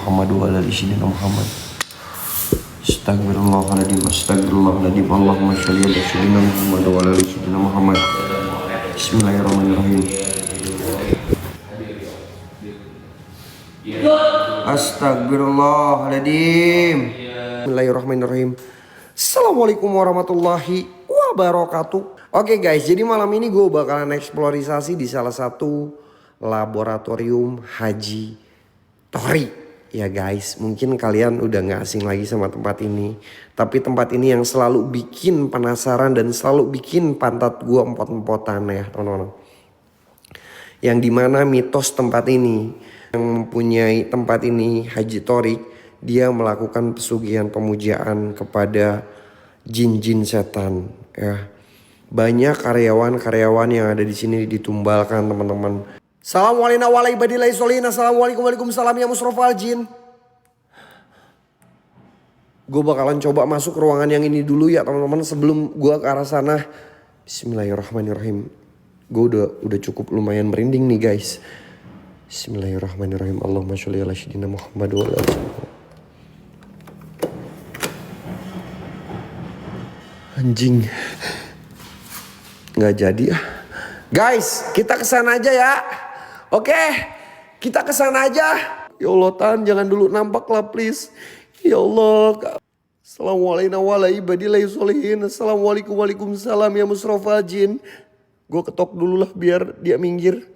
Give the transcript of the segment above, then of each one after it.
Muhammad wa ala ali sayyidina Muhammad. Astagfirullahaladzim, astagfirullahaladzim. Allahumma sholli ala sayyidina Muhammad wa ala ali sayyidina Muhammad. Bismillahirrahmanirrahim. Astagfirullahaladzim. Bismillahirrahmanirrahim. Assalamualaikum warahmatullahi wabarakatuh. Oke guys, jadi malam ini gue bakalan eksplorisasi di salah satu laboratorium Haji Tohri. Ya guys, mungkin kalian udah gak asing lagi sama tempat ini. Tapi tempat ini yang selalu bikin penasaran dan selalu bikin pantat gue empot-empotan ya teman-teman. Yang dimana mitos tempat ini, yang mempunyai tempat ini Haji Tohri, dia melakukan pesugihan pemujaan kepada jin-jin setan ya. Banyak karyawan-karyawan yang ada di sini ditumbalkan teman-teman. Assalamualaikum ya musrofal jin. Gue bakalan coba masuk ke ruangan yang ini dulu ya teman-teman sebelum gue ke arah sana. Bismillahirrahmanirrahim. Gue udah cukup lumayan merinding nih guys. Bismillahirrahmanirrahim. Allahumma sholli ala sayyidina Muhammad wa ala ali. Anjing. Nggak jadi ah. Guys, kita kesana aja ya. Oke, kita kesana aja. Ya Allah Tan, jangan dulu nampak lah please. Ya Allah. Assalamualaikum waalaikumsalam ya musrofal jin. Gue ketok dulu lah biar dia minggir.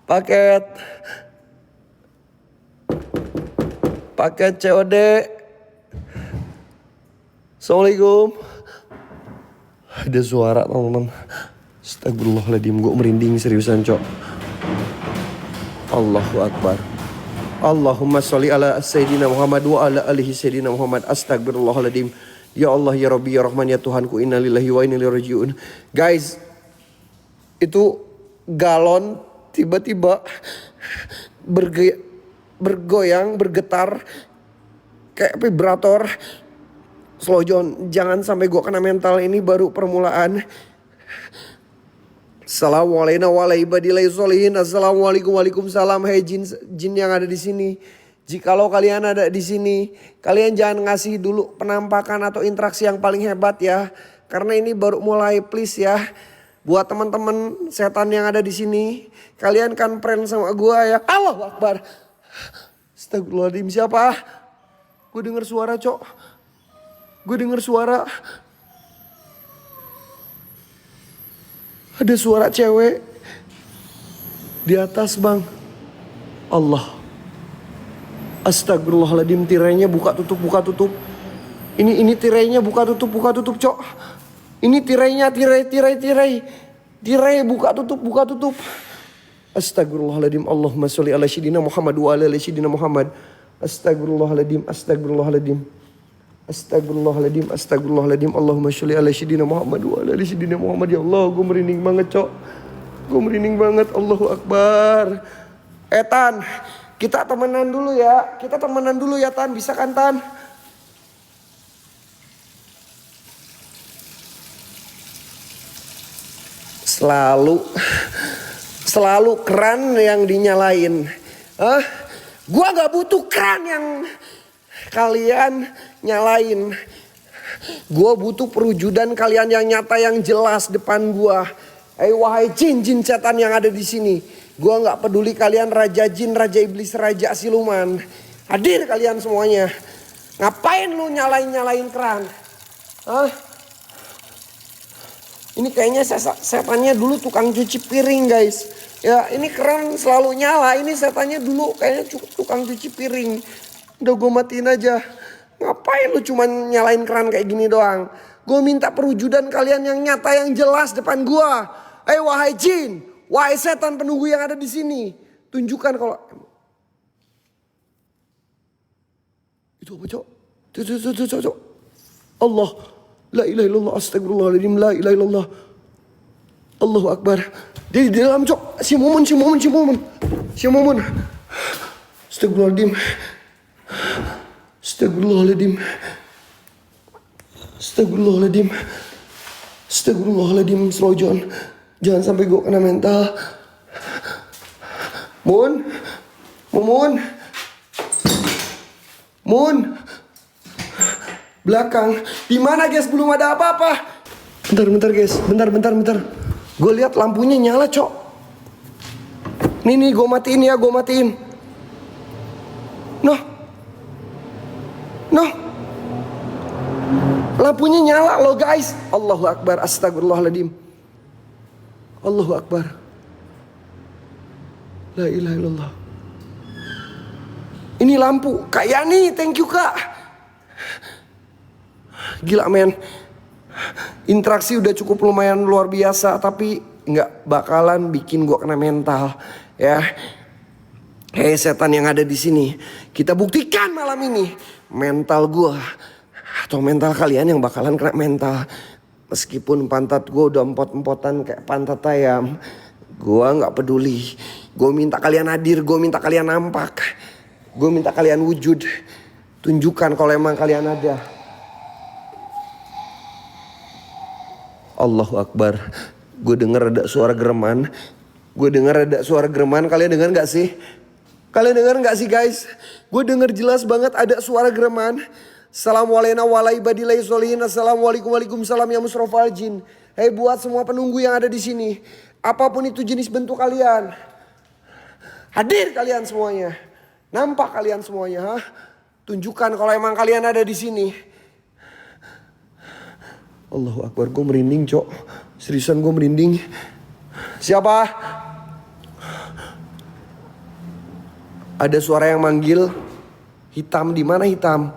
Paket COD. Assalamualaikum. Ada suara teman-teman. Astagfirullahaladzim, gue merinding seriusan cok. Allahu Akbar. Allahumma sholli ala sayyidina Muhammad wa ala alihi sayyidina Muhammad. Astagfirullahaladzim. Ya Allah ya Rabbi ya Rahman ya Tuhanku, innalillahi wa inna ilaihi rajiun. Guys, itu galon tiba-tiba bergoyang, bergetar kayak vibrator. Slow John, jangan sampai gue kena mental, ini baru permulaan. Assalamualaikum waalaikumsalam. Hei jin yang ada di sini. Jikalau kalian ada di sini, kalian jangan ngasih dulu penampakan atau interaksi yang paling hebat ya. Karena ini baru mulai, please ya. Buat teman-teman setan yang ada di sini, kalian kan friend sama gue ya. Allahu Akbar. Astagfirullahaladzim, siapa? Gue denger suara cok. Gue denger suara. Ada suara cewek di atas bang. Allah. Astagfirullahaladzim, tirainya buka tutup. Ini tirainya buka tutup cok. Ini tirainya tirai buka tutup. Astagfirullahaladzim. Allahumma sholli ala sayyidina Muhammad wa ala ali sayyidina Muhammad. Astagfirullahaladzim. Astagfirullahaladzim. Allahumma sholli ala sayyidina Muhammad wa ala ali sayyidina Muhammad. Ya Allah, gue merinding banget cok. Gue merinding banget. Allahu Akbar. Tan, kita temenan dulu ya. Tan, bisa kan Tan? Selalu keran yang dinyalain. Gua gak butuh keran yang kalian nyalain. Gue butuh perwujudan kalian yang nyata, yang jelas depan gue. Wahai jin setan yang ada di sini, gue nggak peduli kalian raja jin, raja iblis, raja siluman. Hadir kalian semuanya. Ngapain lu nyalain keran? Ini kayaknya setannya dulu tukang cuci piring guys. Ya ini keran selalu nyala. Ini setannya dulu kayaknya tukang cuci piring. Udah gue matiin aja. Ngapain lu cuma nyalain keran kayak gini doang? Gue minta perwujudan kalian yang nyata, yang jelas depan gue. Wahai jin, wahai setan penunggu yang ada di sini, tunjukkan kalau itu apa cok? Cok. Allah, la ilaha illallah, astagfirullahaladzim, la ilaha illallah. Allahu Akbar. Dia di dalam cok. Si Mumun. Astagfirullahaladzim. Astagfirullahaladzim. Slow John. Jangan sampai gue kena mental. Mun. Mun. Mun. Belakang. Di mana guys? Belum ada apa-apa. Bentar guys. Bentar. Gue lihat lampunya nyala, Cok. Nih gue matiin ya, gue matiin. Noh. Lampunya nyala loh guys. Allahu Akbar, astagfirullahaladzim. Allahu Akbar. La ilaha illallah. Ini lampu, Kak Yani, thank you Kak. Gila men. Interaksi udah cukup lumayan luar biasa, tapi nggak bakalan bikin gua kena mental, ya. Hei setan yang ada di sini, kita buktikan malam ini mental gua atau mental kalian yang bakalan kena mental. Meskipun pantat gua udah empot-empotan kayak pantat ayam, gua nggak peduli. Gua minta kalian hadir, gua minta kalian nampak, gua minta kalian wujud. Tunjukkan kalau emang kalian ada. Allahu Akbar. Gue denger ada suara gereman. Kalian dengar gak sih? Guys? Gue denger jelas banget ada suara gereman. Assalamualaikum warahmatullahi wabarakatuh. Assalamualaikum waalaikumsalam ya musrofal jin. Hei buat semua penunggu yang ada di sini, apapun itu jenis bentuk kalian, hadir kalian semuanya. Nampak kalian semuanya, ha? Tunjukkan kalau emang kalian ada di sini. Allahu Akbar, gue merinding, Cok. Seriusan gue merinding. Siapa? Ada suara yang manggil. Hitam, di mana hitam?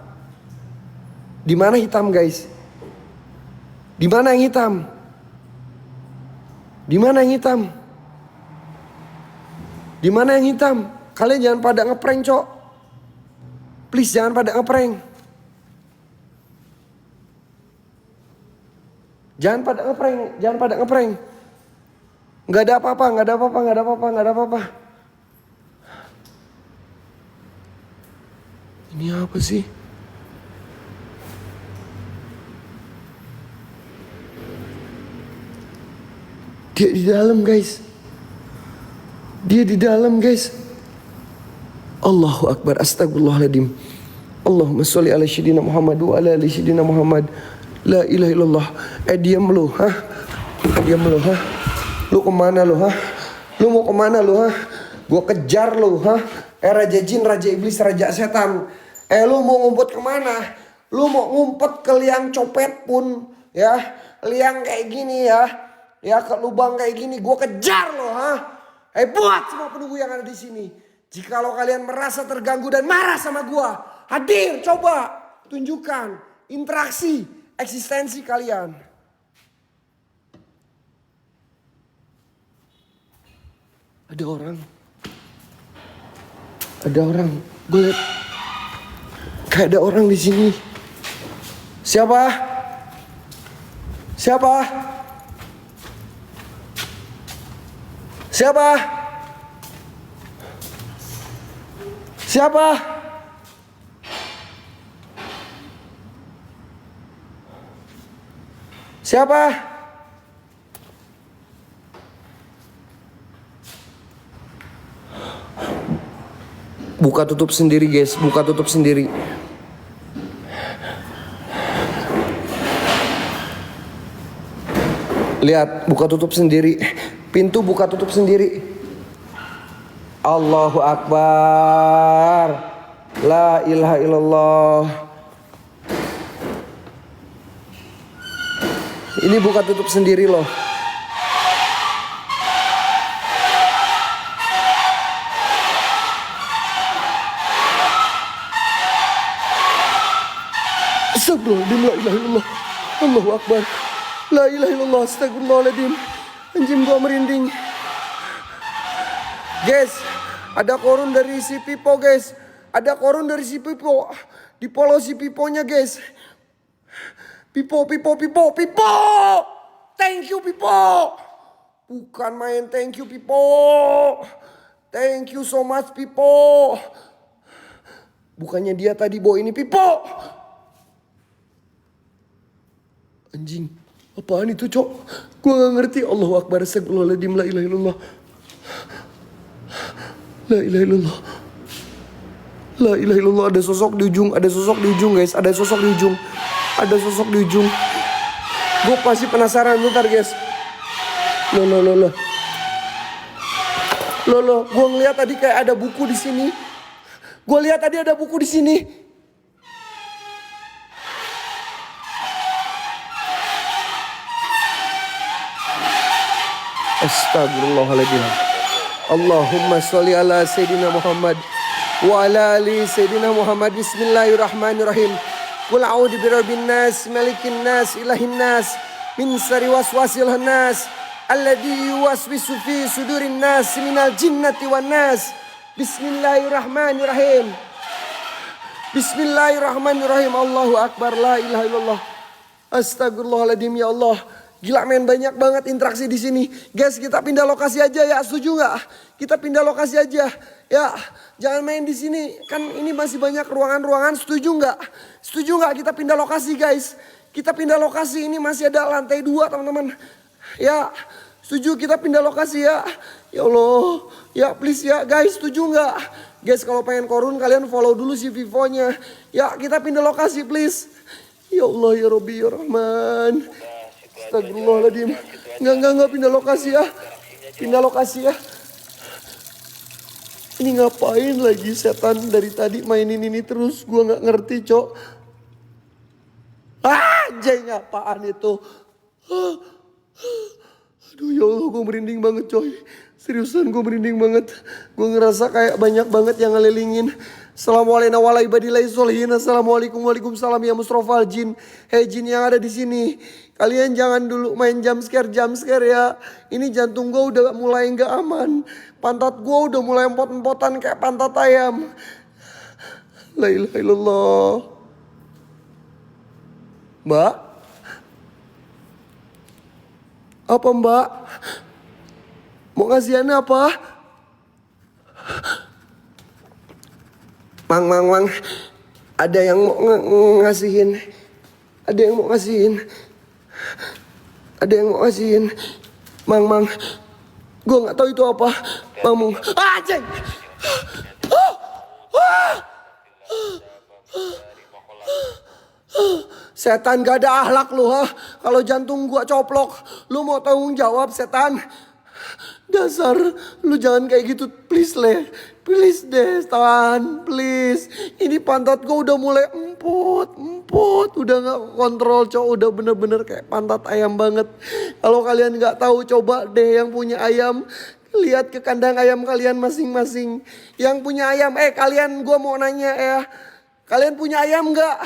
Di mana hitam, guys? Di mana yang hitam? Di mana yang hitam? Di mana yang hitam? Kalian jangan pada ngeprank, Cok. Please jangan pada ngeprank. Jangan pada ngeprank. Nggak ada apa-apa. Ini apa sih? Dia di dalam, guys. Allahu Akbar, astagfirullahaladzim. Allahumma sholli ala sayyidina Muhammad wa ala ali sayyidina Muhammad. La ilaha illallah. Diam lu, ha? Lu kemana lu, ha? Lu mau kemana lu, ha? Gua kejar lu, ha? Raja jin, raja iblis, raja setan. Lu mau ngumpet kemana? Lu mau ngumpet ke liang copet pun, ya? Liang kayak gini ya. Ya ke lubang kayak gini, gua kejar lu, ha? Buat semua penunggu yang ada di sini. Jikalau kalian merasa terganggu dan marah sama gua, hadir, coba tunjukkan interaksi eksistensi kalian. Ada orang. Gue liat kayak ada orang di sini. Siapa? Buka tutup sendiri, guys. Lihat, buka tutup sendiri. Pintu buka tutup sendiri. Allahu Akbar. La ilaha illallah. Ini buka tutup sendiri loh. Astagfirullahaladzim, la ilaha illallah. Allahu Akbar. La ilaha illallah, astagfirullahaladzim. Anjing gua merinding. Guys, ada korun dari si Pipo, guys. Di follow si Piponya, guys. Pipo. Thank you, Pipo. Bukan main thank you, Pipo. Thank you so much, Pipo. Bukannya dia tadi bawa ini, Pipo. Anjing, apaan itu, Cok? Gua gak ngerti. Allahu Akbar, astagfirullahaladzim, la ilaha illallah. La ilaha illallah. La ilaha illallah, ada sosok di ujung, ada sosok di ujung guys, ada sosok di ujung. Ada sosok di ujung. Gue pasti penasaran bentar guys. Loh. Gue ngeliat tadi kayak ada buku di sini. Gue lihat tadi ada buku di sini. Astagfirullahaladzim. Allahumma sholli ala Sayyidina Muhammad wa ala ali Sayyidina Muhammad. Bismillahirrahmanirrahim. Qul a'udzu birabbin nas, malikin nas, ilahin nas, min syarri waswasil khannas, alladzi yuwaswisu fi sudurin nas minal jinnati wan nas. Bismillahirrahmanirrahim. Bismillahirrahmanirrahim. Allahu akbar, la ilaha illallah. Astagfirullahaladzim, ya Allah. Gila men, banyak banget interaksi di sini. Guys, kita pindah lokasi aja ya. Setuju nggak? Kita pindah lokasi aja. Ya, jangan main di sini. Kan ini masih banyak ruangan-ruangan. Setuju nggak? Setuju nggak kita pindah lokasi guys? Kita pindah lokasi. Ini masih ada lantai 2 teman-teman. Ya, setuju kita pindah lokasi ya. Ya Allah. Ya please ya guys, setuju nggak? Guys, kalau pengen korun kalian follow dulu si Vivonya. Ya, kita pindah lokasi please. Ya Allah, ya Rabbi, ya Rahman. Astagfirullahaladzim. Enggak, pindah lokasi ya. Pindah lokasi ya. Ini ngapain lagi setan dari tadi mainin ini terus. Gua gak ngerti cok. Anjing, apaan itu. Aduh ya Allah, gue merinding banget coy. Seriusan gue merinding banget. Gue ngerasa kayak banyak banget yang ngelilingin. Assalamualaikum warahmatullahi wabarakatuh. Assalamualaikum, waalaikumsalam ya Mustafa Jin. Hei jin yang ada di sini, kalian jangan dulu main jump scare ya. Ini jantung gue udah mulai nggak aman. Pantat gue udah mulai empot-empotan kayak pantat ayam. La ilaha illallah. Mbak? Apa mbak? Mau ngasihin apa? Mang. Ada yang mau ngasihin. Ada yang mau ngasihin. Ada yang mau ngasihin. Mang. Gue gak tahu itu apa. Mang. Anjing. Setan gak ada akhlak lu ha. Kalau jantung gua coplok, lu mau tanggung jawab setan. Dasar lu jangan kayak gitu please le. Please deh setan, please. Ini pantat gua udah mulai empot. Udah gak kontrol cowok, udah bener-bener kayak pantat ayam banget. Kalau kalian gak tahu coba deh yang punya ayam. Lihat ke kandang ayam kalian masing-masing. Yang punya ayam, kalian gua mau nanya ya. Kalian punya ayam gak?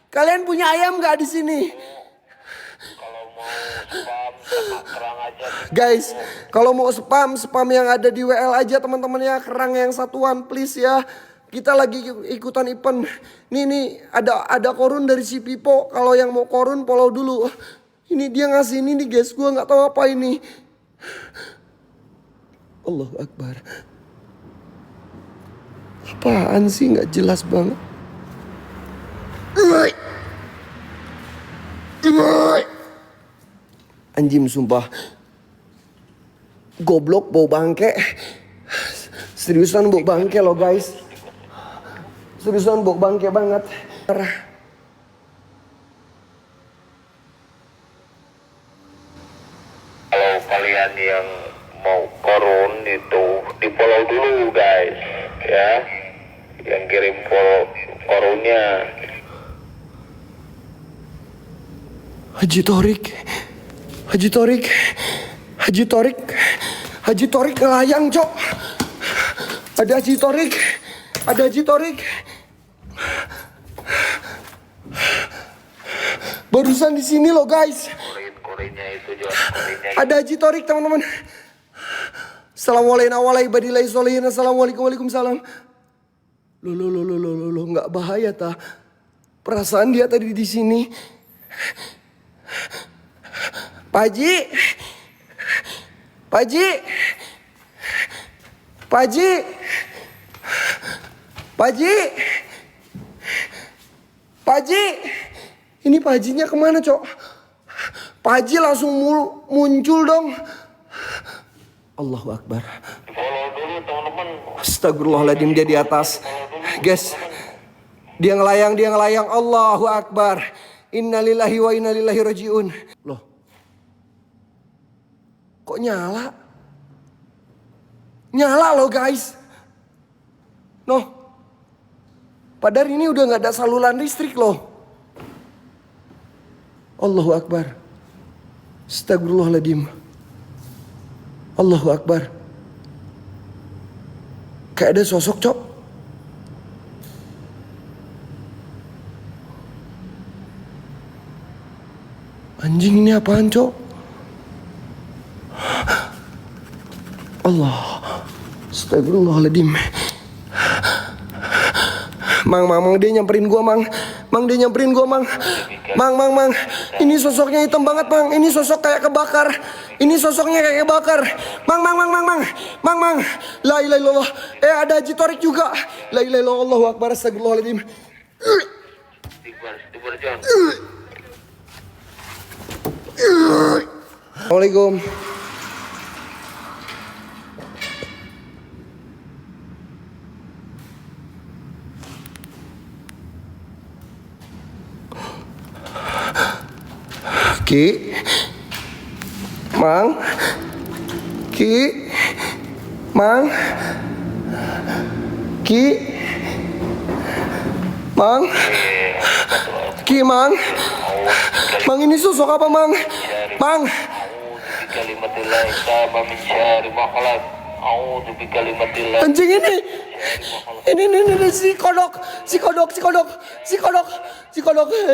Kalian punya ayam gak di sini? Kalau mau spam sama kerang aja. Guys, kalau mau spam yang ada di WL aja teman-teman ya, kerang yang satuan please ya. Kita lagi ikutan event. Nih ada korun dari si Pipo. Kalau yang mau korun follow dulu. Ini dia ngasih ini nih guys, gua nggak tahu apa ini. Allahu Akbar. Apaan sih, nggak jelas banget. Anjing sumpah. Goblok bau bangke. Seriusan bau bangke loh guys. Seriusan bau bangke banget. Kalau kalian yang mau korun itu di follow dulu guys ya. Yang kirim follow korunnya. Haji Torik ngelayang cok. Ada Haji Torik. Barusan di sini loh guys. Korinnya itu juga. Ada Haji Torik teman-teman. Assalamualaikum waalaikumsalam. Loh, nggak bahaya ta? Perasaan dia tadi di sini. Pak Haji, ini Pak Hajinya kemana cok? Pak Haji langsung muncul dong. Allahu Akbar. Follow dulu teman-teman. Astagfirullahaladzim, dia di atas. Guys, dia ngelayang. Allahu Akbar. Innalillahi wa innalillahi rajiun. Loh, kok nyala? Nyala loh guys. Noh, padahal ini udah gak ada saluran listrik loh. Allahu Akbar. Astagfirullahaladzim. Allahu Akbar. Kayak ada sosok, Cok. Anjing, ini apaan, Cok? Allah. Astagfirullahaladzim. Mang, dia nyamperin gua, Mang. Mang, dia nyamperin gua, Mang. Mang. Ini sosoknya hitam banget, Mang. Ini sosok kayak kebakar. Ini sosoknya kayak kebakar. Mang. La ilaha illallah. Ada Haji Torik juga. La ilaha illallah. Allahu Akbar. Astagfirullahaladzim. Istighfar, John. Assalamualaikum. Ki, Mang, Ki, Mang, Ki, Mang, Ki, Mang, Mang, ini sosok apa, Mang? Mang, Kalimatillah sama min syarri ma khalaq. A'udzu bi kalimatillah. anjing ini si kodok.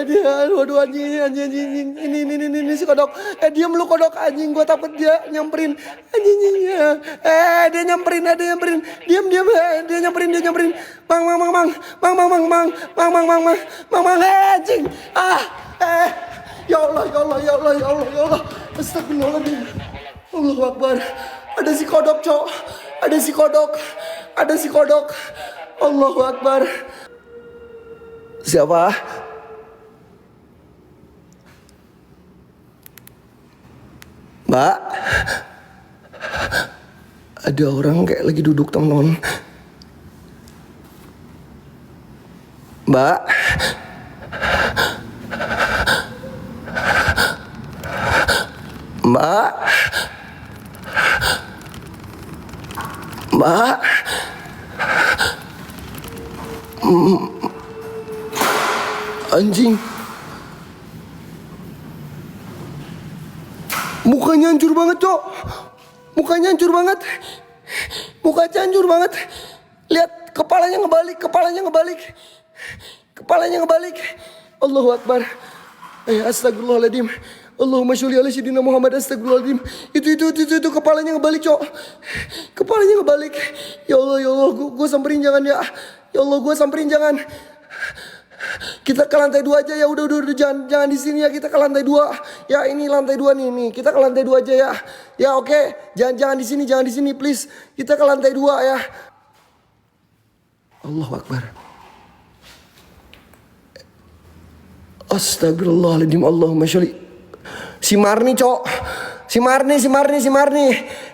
Dia, waduh anjing. Ini si kodok. Diam lu kodok anjing, gua takut dia nyamperin. Anjingnya. Dia nyamperin. Diam. Dia nyamperin. Mang, anjing. Ya Allah. Astagfirullahaladzim. Allahu Akbar. Ada si kodok, Cok. Ada si kodok. Allahu Akbar. Siapa? Mbak? Ada orang kayak lagi duduk, teman-teman. Mbak? Anjing. Mukanya hancur banget, Cok. Mukanya hancur banget. Lihat, kepalanya ngebalik. Allahu Akbar. Astagfirullahaladzim. Allahumma sholli ala sayyidina Muhammad. Astagfirullahaladzim. Itu kepalanya ngebalik, Cok. Ya Allah, gue samperin jangan ya. Ya Allah, gue samperin jangan. Kita ke lantai 2 aja ya. Udah jangan di sini ya. Kita ke lantai 2. Ya, ini lantai 2 nih. Kita ke lantai 2 aja ya. Ya, oke. Jangan di sini please. Kita ke lantai 2 ya. Allahu Akbar. Astagfirullahaladzim. Allahumma sholli. Si Marni, Cok. Si Marni.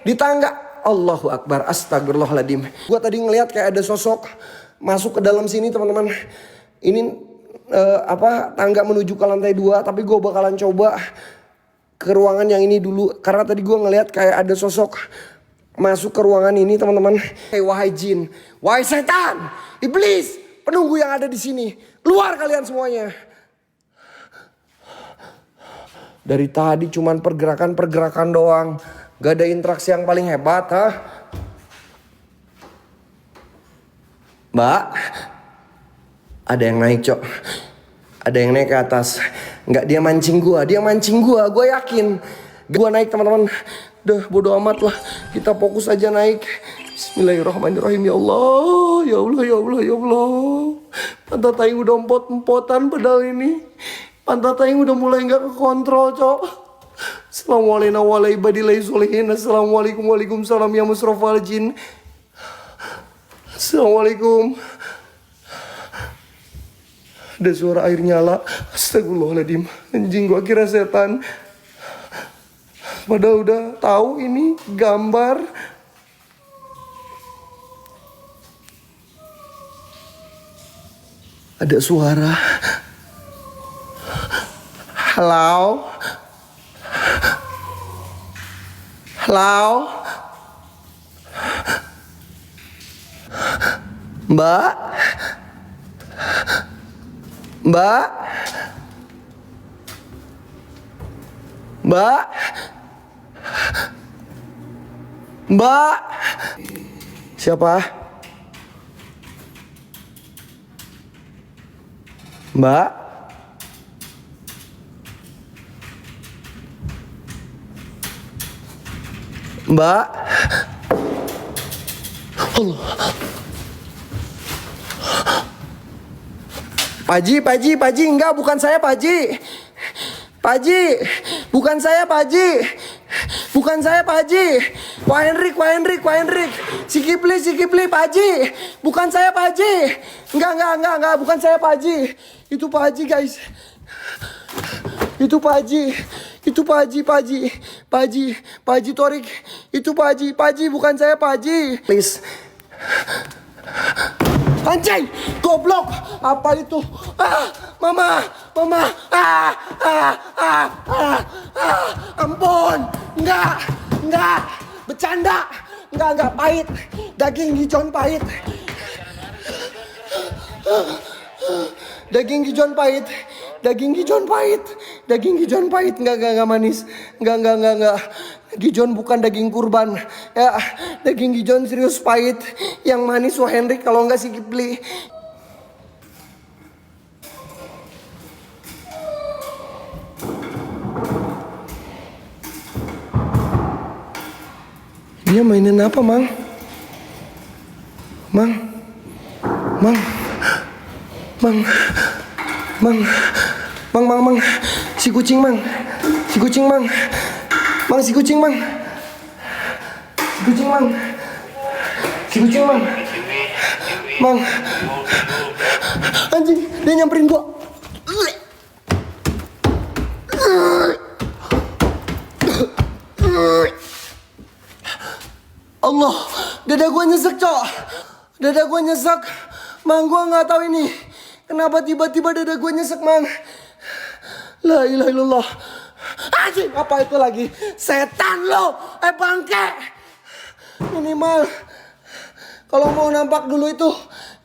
Di tangga. Allahu Akbar. Astagfirullahaladzim. Gua tadi ngelihat kayak ada sosok masuk ke dalam sini, teman-teman. Ini tangga menuju ke lantai 2. Tapi gue bakalan coba ke ruangan yang ini dulu. Karena tadi gue ngelihat kayak ada sosok masuk ke ruangan ini, teman-teman. Wahai jin, wahai setan, iblis, penunggu yang ada di sini, keluar kalian semuanya. Dari tadi cuman pergerakan doang. Gak ada interaksi yang paling hebat, Mbak? Ada yang naik, Cok. Ada yang naik ke atas. Enggak, dia mancing gua. Gua yakin. Gua naik, teman-teman. Udah bodo amat lah. Kita fokus aja naik. Bismillahirrahmanirrahim. Ya Allah. Pantat aing udah empot-empotan padahal ini. Pantat aing udah mulai enggak kekontrol, Cok. Assalamualaikum waalaikumsalam ya musrafal jin. Assalamualaikum. Ada suara air nyala. Astagfirullahaladzim. Anjing, gua kira setan. Padahal udah tahu ini gambar. Ada suara. Halo. Halo. Mbak. Mbak. Mbak. Mbak. Siapa? Mbak. Mbak. Allah. Paji, enggak, bukan saya, Paji. Paji, bukan saya, Paji. Bukan saya, Paji. Wah Henrik. Si Kipli, Paji. Bukan saya, Paji. Enggak, bukan saya, Paji. Itu Paji, guys. Itu Paji. Paji Torik. Itu Paji, bukan saya, Paji. Please. Anjay, goblok. Apa itu? Mama. Ampun. Enggak. Bercanda. Enggak, pahit. Daging hijau pahit. Daging hijau pahit. Enggak manis. Enggak. Gijon bukan daging kurban. Ya, daging gijon serius pahit. Yang manis wah Henrik, kalau enggak si Kipli. Dia mainin apa, Mang? Mang. Si kucing, Mang. Mang. Anjing, dia nyamperin gua. Allah, dada gua nyesek, Cok. Mang, gua nggak tahu ini kenapa tiba-tiba dada gua nyesek, Mang. La ilaha illallah. Anjing, apa itu lagi? Setan lo, bangke. Minimal kalau mau nampak dulu itu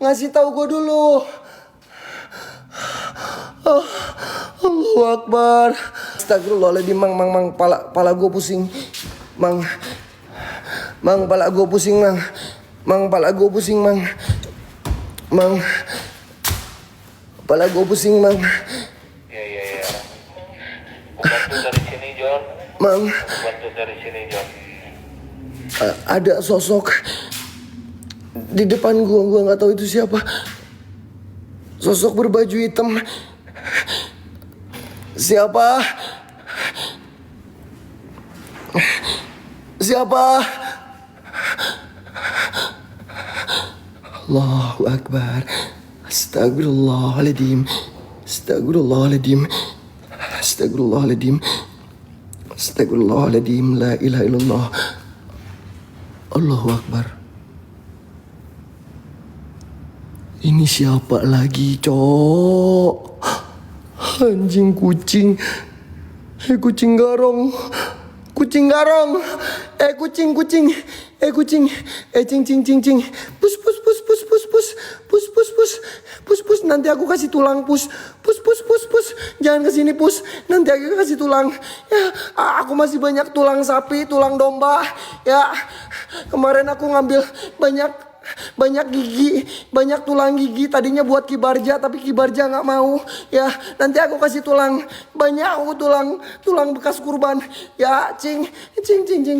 ngasih tahu gue dulu. Oh, Allahu Akbar. Astagfirullahaladzim, Mang, pala gue pusing. Mang, pala gue pusing, Mang. Pala gue pusing, Mang. Iya. Bantu dari sini, John. Bantu dari sini, John. Ada sosok di depan gua nggak tahu itu siapa. Sosok berbaju hitam. Siapa? Allahu Akbar. Astagfirullahaladzim. La ilaha illallah. Allahu Akbar. Ini siapa lagi, Cok? Anjing kucing. Kucing garong. Cing. Pus. Nanti aku kasih tulang, pus. Jangan kesini, pus. Nanti aku kasih tulang. Ya, aku masih banyak tulang sapi, tulang domba. Ya, kemarin aku ngambil banyak gigi, banyak tulang gigi. Tadinya buat Kibarja, tapi Kibarja nggak mau. Ya, nanti aku kasih tulang. Banyak aku tulang bekas kurban. Ya, cing,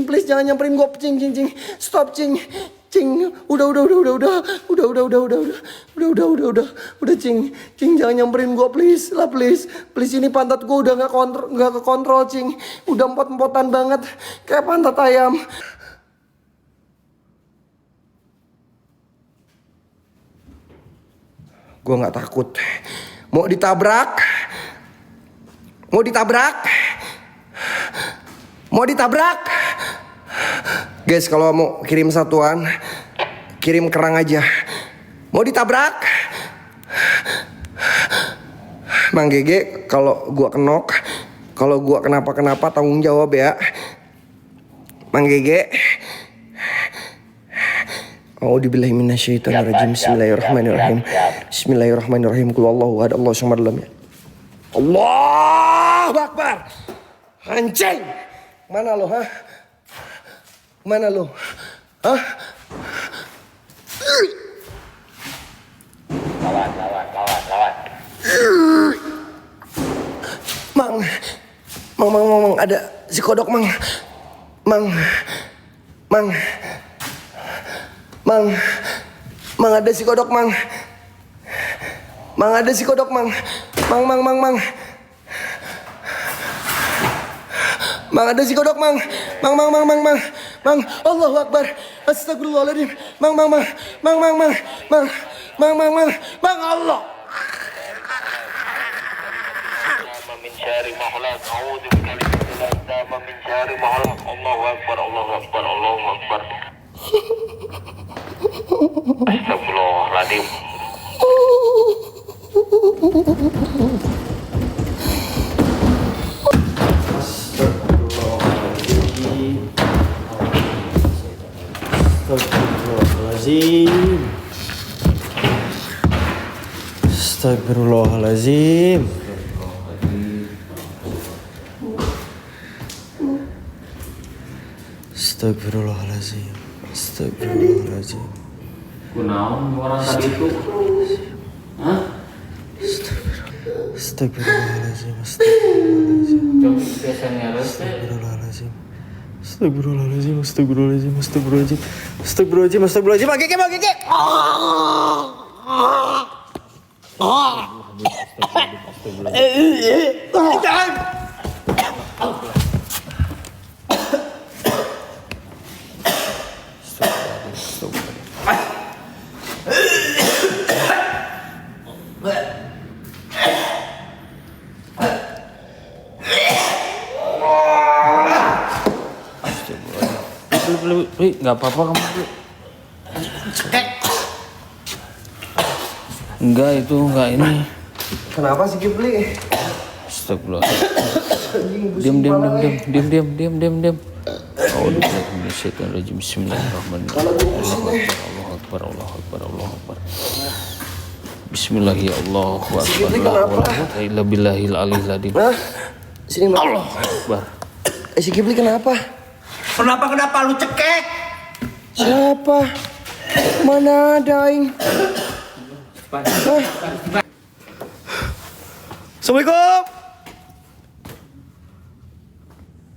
please jangan nyamperin gue, cing. Stop, cing. Udah, cing, jangan nyamperin gue, please ini pantat gue udah nggak kekontrol, cing, udah empot-empotan banget kayak pantat ayam. Gue nggak takut. Mau ditabrak? Guys, kalau mau kirim satuan, kirim kerang aja. Mau ditabrak? Mang Gege, kalau gua kenok, kalau gua kenapa-kenapa tanggung jawab ya. Mang Gege. A'udzubillahi minasyaitonirrajim. Bismillahirrahmanirrahim. Bismillahirrahmanirrahim. Qul huwallahu ahad, Allahu samad, lam yalid. Allahu Akbar. Anjing. Mana lo, ha? Mana lo? Hah? Lawan. Mang, ada si kodok, Mang. Mang, ada si kodok, Mang. Mang, ada si kodok, Mang. Mang. Mang, ada si kodok, Mang. Mang, Allahu Akbar. Astagfirullahaladzim. Mang, Allah. Min syarri ma khalaq. A'udzu bikalimatillahi min syarri ma khalaq. Allahu Akbar. Astagfirullahaladzim. Astagfirullahaladzim. Kunaon orang tadi itu? Hah? Astagfirullahaladzim. Coba biasanya rese. Astagfirullahaladzim. Mang Gege. Nggak apa-apa kamu. Enggak, itu enggak ini. Kenapa sih Kipli? Astagfirullah. Diam. A'udzubillahi Bismillahirrahmanirrahim. Allahu Akbar. Bismillahirrahmanirrahim. Allahu Akbar. Illa billahil aliyil azim. Sini, Mang. Allahu Akbar. Si Kipli kenapa? Kenapa lu cekek? Siapa? Mana ada aing?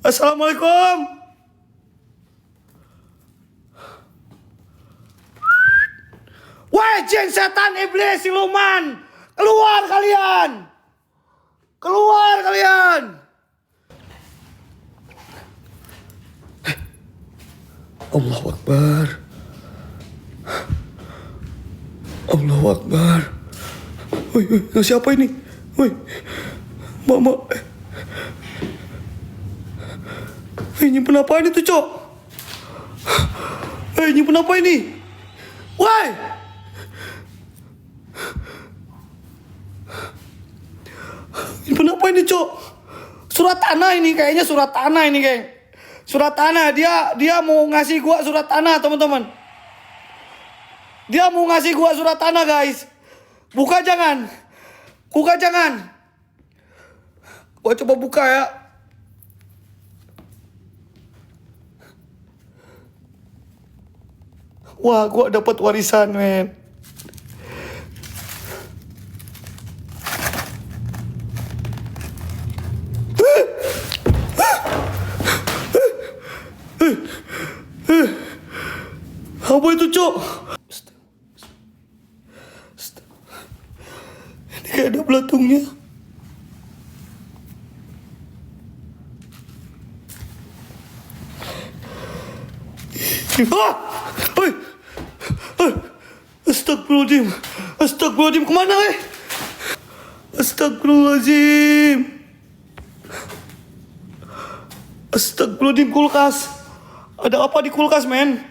Assalamualaikum. Wah, jin, setan, iblis, siluman, keluar kalian. Allahu Akbar. Woi, siapa ini? Woi, Mama. Nyimpen apa ini tuh, Cok? Nyimpen apa ini? Woi! Nyimpen apa ini, Cok? Surat tanah ini kayaknya. Surat tanah. Dia mau ngasih gua surat tanah, teman-teman. Dia mau ngasih gua surat tanah, guys. Buka jangan. Gua coba buka ya. Wah, gua dapat warisan, men. Apa itu, Cok? Ini kayak ada belatungnya. Astagfirullahaladzim, kemana, Astagfirullahaladzim, kulkas. Ada apa di kulkas, men?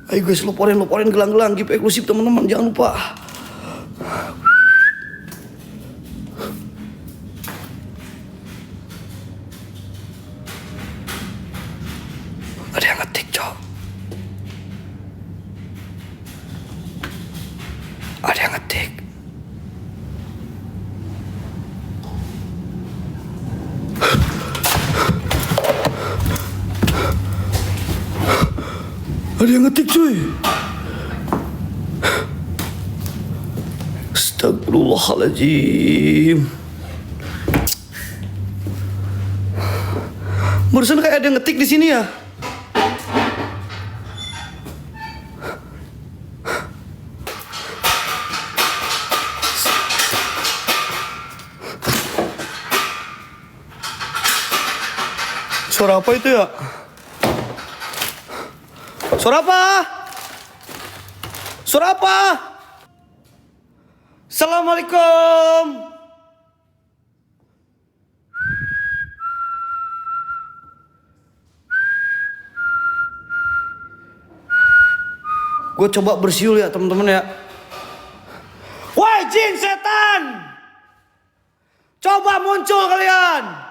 Ayo guys, loporin gelang-gelang gift eksklusif teman-teman, jangan lupa. Ada yang ngetik, cok. Ada yang ngetik. Ada yang ngetik, cuy. Astagfirullahaladzim. Barusan kayak ada yang ngetik di sini ya. Suara apa itu ya? Suara apa? Suara apa? Assalamualaikum. Gue coba bersiul ya teman-teman ya. Wah, jin setan, coba muncul kalian.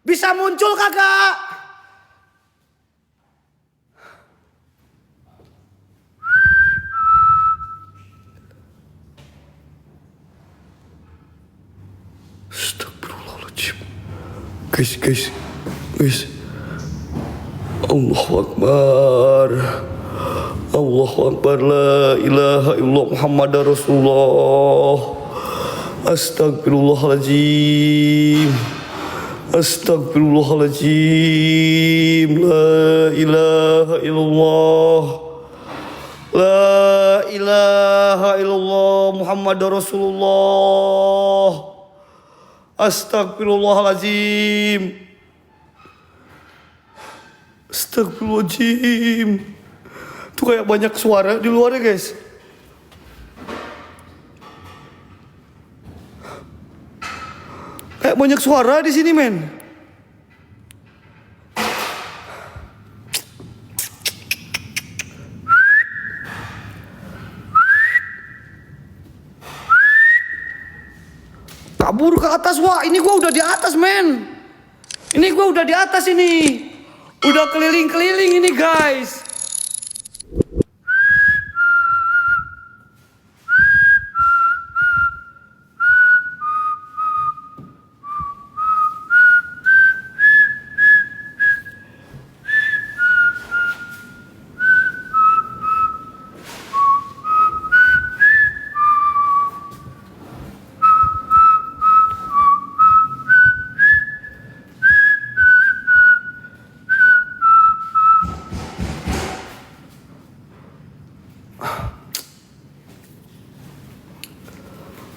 Bisa muncul kagak? Astagfirullahaladzim. Guys. Allahu Akbar. Allahu Akbar. La ilaha illallah Muhammadar Rasulullah. Astagfirullahaladzim. Astagfirullahaladzim. La ilaha illallah. La ilaha illallah Muhammadar Rasulullah. Astagfirullahaladzim. Astagfirullahaladzim. Tuh kayak banyak suara di luar ya guys. Kayak banyak suara di sini, men. Kabur ke atas, wah. Ini gua udah di atas, men. Ini gua udah di atas ini. Udah keliling-keliling ini, guys.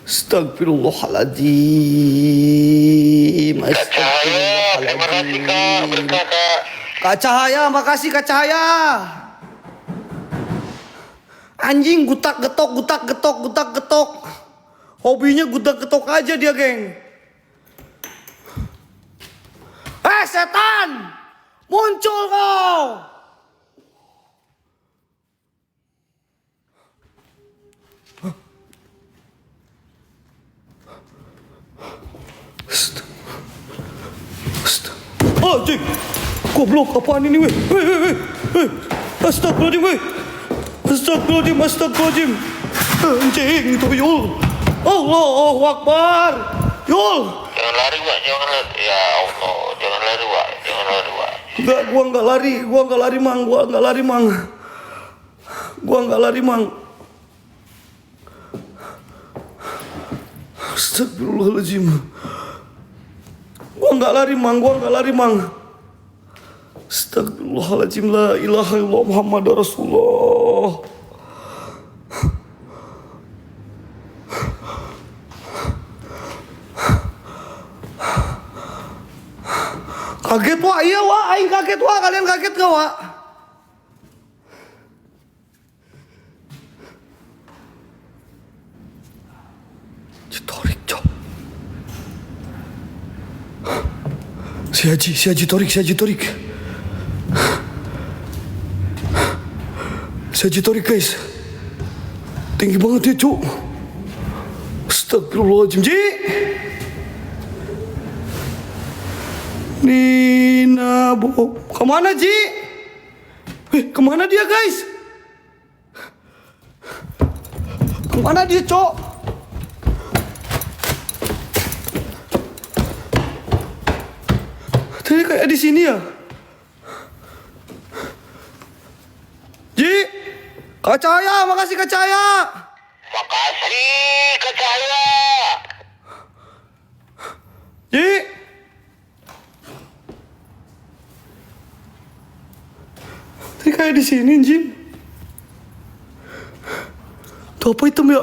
Astagfirullahaladzim. Cahaya, terima kasih Kak, berkah Kak. Kak Cahaya, makasih Kak Cahaya. Anjing gutak getok. Hobinya gutak getok aja dia, geng. Setan, muncul kau. Anjing, goblok, apaan ini weh? Astagfirullahaladzim weh. Astagfirullahaladzim. Anjing, tuyul. Allahu Akbar. Yul. Jangan lari Wak, jangan lari. Ya Allah, jangan lari Wak. Enggak, gua enggak lari, Mang. Astagfirullahaladzim. Gua enggak lari, Mang. Astagfirullahaladzim. La ilaha illallah Muhammadar Rasulullah. Kaget Wak, iya Wak, aing kaget Wak, kalian kaget gak Wak? Torik, cok. Si Haji Torik. Sagittarius guys. Tinggi banget ya cuk. Astagfirullahaladzim Ji. Nina Bob. Kemana Ji? Kemana dia guys? Kemana dia cok? Tadi kayak di sini ya. Ji, Kak Cahaya, makasih Kak Cahaya. Makasih Kak Cahaya. Ji. Tadi kayak di sini, Jim. Tuh apa hitam ya?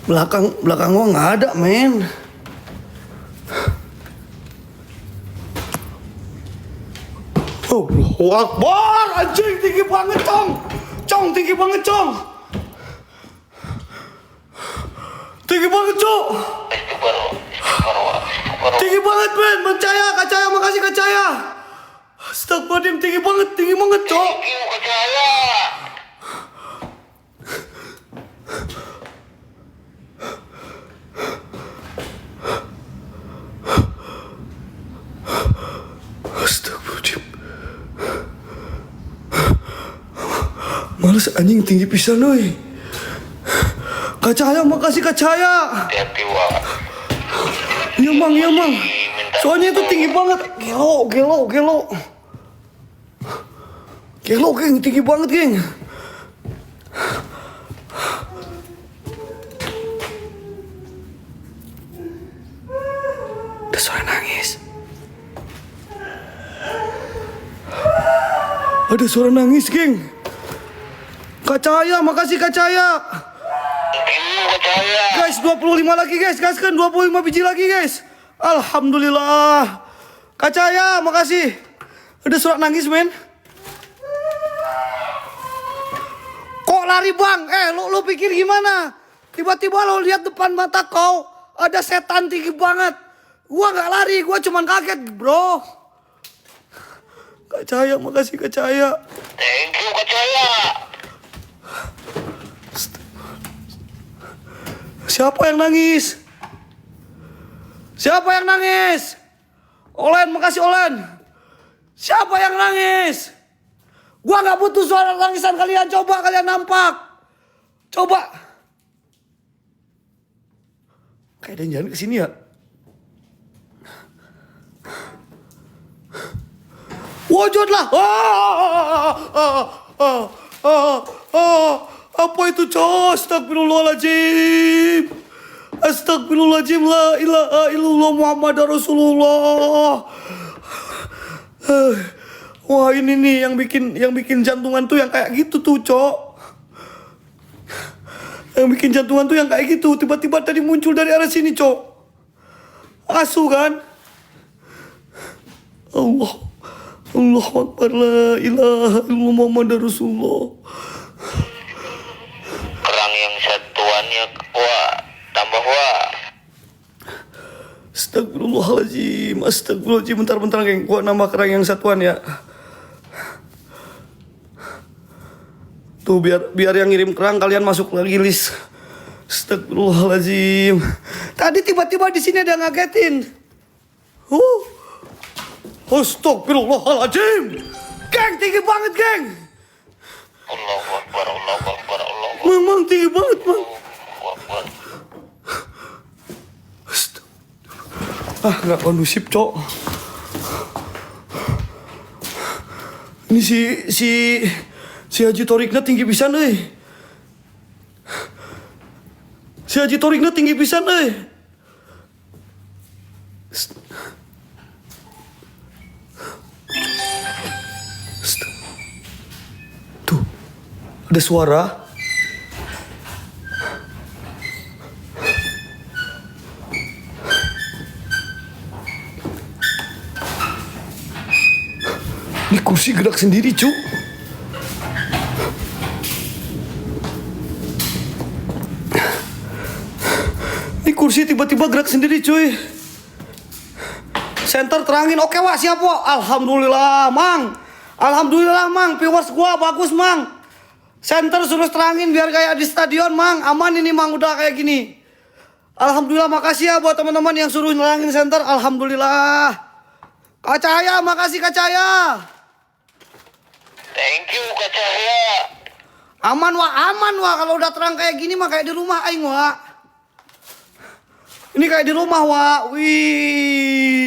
Belakang gua nggak ada, men. Allahu Akbar, anjing tinggi banget, Cong. Cong, tinggi banget, Cong. Tinggi banget, Cok. Tinggi banget, men. Mencaya, Kak Cahaya, makasih Kak Cahaya. Astagfirullahaladzim, tinggi banget, Cok. Thank you Kak Cahaya. Astagfirullahaladzim. Males anjing tinggi pisan, oi. Kak Cahaya, makasih Kak Cahaya. Hati-hati Wak. Iya mang. Soalnya itu tinggi banget. Gelo. Gelo, geng, tinggi banget, geng. Ada suara nangis. Ada suara nangis, geng. Kak Cahaya, makasih Kak Cahaya. Thank you Kak Cahaya. Guys, 25 lagi guys. Gaskan 25 biji lagi guys. Alhamdulillah. Kak Cahaya, makasih. Ada surat nangis, men. Kok lari bang? Lu pikir gimana? Tiba-tiba lo lihat depan mata kau ada setan tinggi banget. Gua nggak lari, gua cuman kaget, bro. Kak Cahaya, makasih Kak Cahaya. Thank you Kak Cahaya. Siapa yang nangis? Siapa yang nangis? Olen, makasih Olen. Siapa yang nangis? Gua nggak butuh suara tangisan kalian. Coba kalian nampak. Coba. Kayak ada yang jalan ke sini ya. Wujudlah. Apa itu, cos? Astagfirullahaladzim. Astagfirullahaladzim. La ilaha illallah Muhammad Rasulullah. Wah, ini nih yang bikin jantungan tuh yang kayak gitu tuh, Cok. Yang bikin jantungan tuh yang kayak gitu. Tiba-tiba tadi muncul dari arah sini, Cok. Asu kan? Allah Akbar, la ilaha illallah Muhammad Rasulullah. Kerang yang satuannya wah, tambah wah. Astagfirullahaladzim. Bentar, geng. Gua nambah kerang yang satuan ya. Tuh, biar yang ngirim kerang kalian masuk lagi list. Astagfirullahaladzim. Tadi tiba-tiba di sini ada ngagetin. Astagfirullahaladzim. Geng, tinggi banget, geng. Allahu Akbar. Memang tinggi banget, Bang. Gak kondusif, Cok. Ini si Haji Torikna tinggi pisan, euy. Si Haji Torikna tinggi pisan, euy. Tuh, ada suara. Ini kursi gerak sendiri, cu. Ini kursi tiba-tiba gerak sendiri, cuy. Center terangin. Oke Wak, siap Wak. Alhamdulillah Mang. Alhamdulillah Mang. Viewers gua bagus Mang. Center suruh terangin biar kayak di stadion Mang. Aman ini Mang udah kayak gini. Alhamdulillah, makasih ya buat teman-teman yang suruh nerangin center. Alhamdulillah. Kak Cahaya, makasih Kak Cahaya. Thank you Kak Cahaya. Aman Wak. Kalau udah terang kayak gini mah kayak di rumah aing Wak. Ini kayak di rumah Wak. Wih.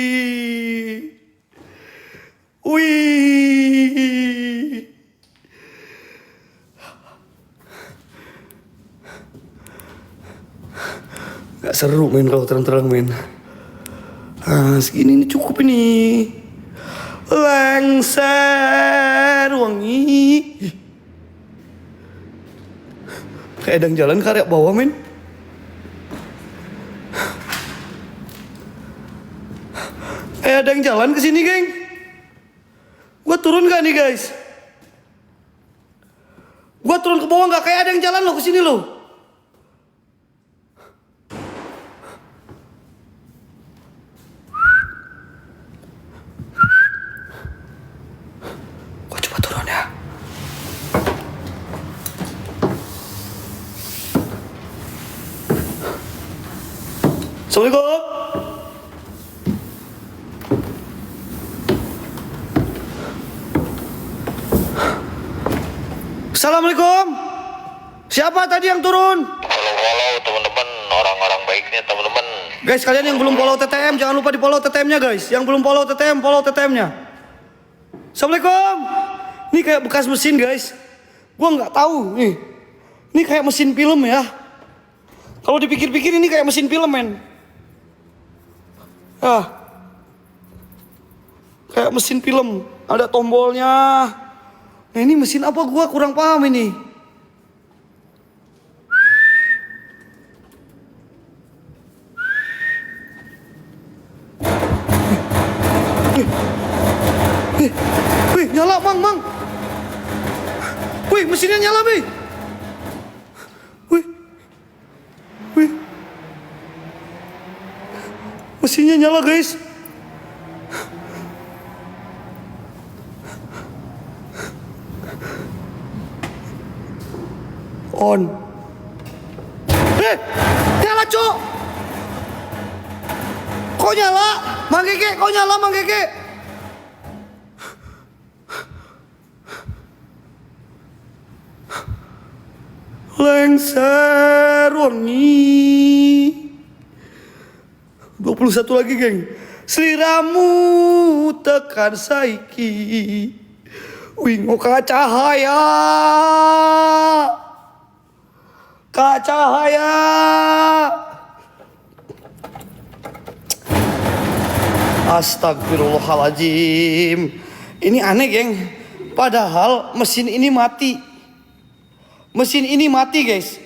Gak seru men kalau terang-terang men. Segini ini cukup ini. Lengser wangi. Kayak ada yang jalan karya bawah men. Kayak ada yang jalan ke sini geng. Gua turun gak nih guys? Gua turun ke bawah gak? Kayak ada yang jalan loh ke sini loh. Gua coba turun ya. Assalamualaikum. Assalamualaikum. Siapa tadi yang turun? Follow teman-teman, orang-orang baiknya teman-teman. Guys, kalian yang belum follow TTM jangan lupa di follow TTM-nya guys. Yang belum follow TTM, follow TTM-nya. Assalamualaikum. Ini kayak bekas mesin guys. Gua nggak tahu nih. Ini kayak mesin film ya. Kalau dipikir-pikir ini kayak mesin film men. Kayak mesin film. Ada tombolnya. Nah ini mesin apa gua kurang paham ini. Wih, nyala Mang. Wih, mesinnya nyala Wih. Mesinnya nyala guys. On. Nyala cok. Kok nyala? Mang Keke, kok nyala Mang Keke? Lengser wangi. 21 lagi geng. Seliramu tekan saiki. Wingo Kak Cahaya. Kak Cahaya. Astagfirullahaladzim. Ini aneh geng. Padahal mesin ini mati. Mesin ini mati guys.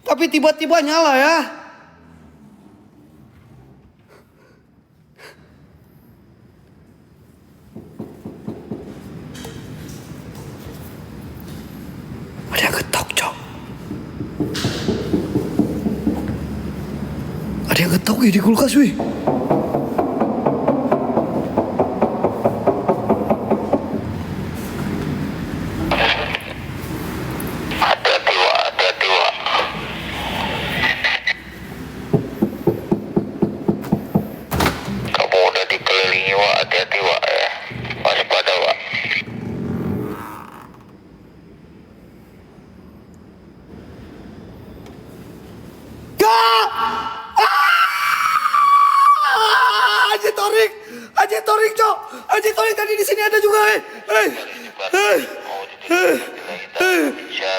Tapi tiba-tiba nyala ya. Ada yang getok cok. Ada yang getok di kulkas wih. Aji Torik cok. Aji Torik tadi di sini ada juga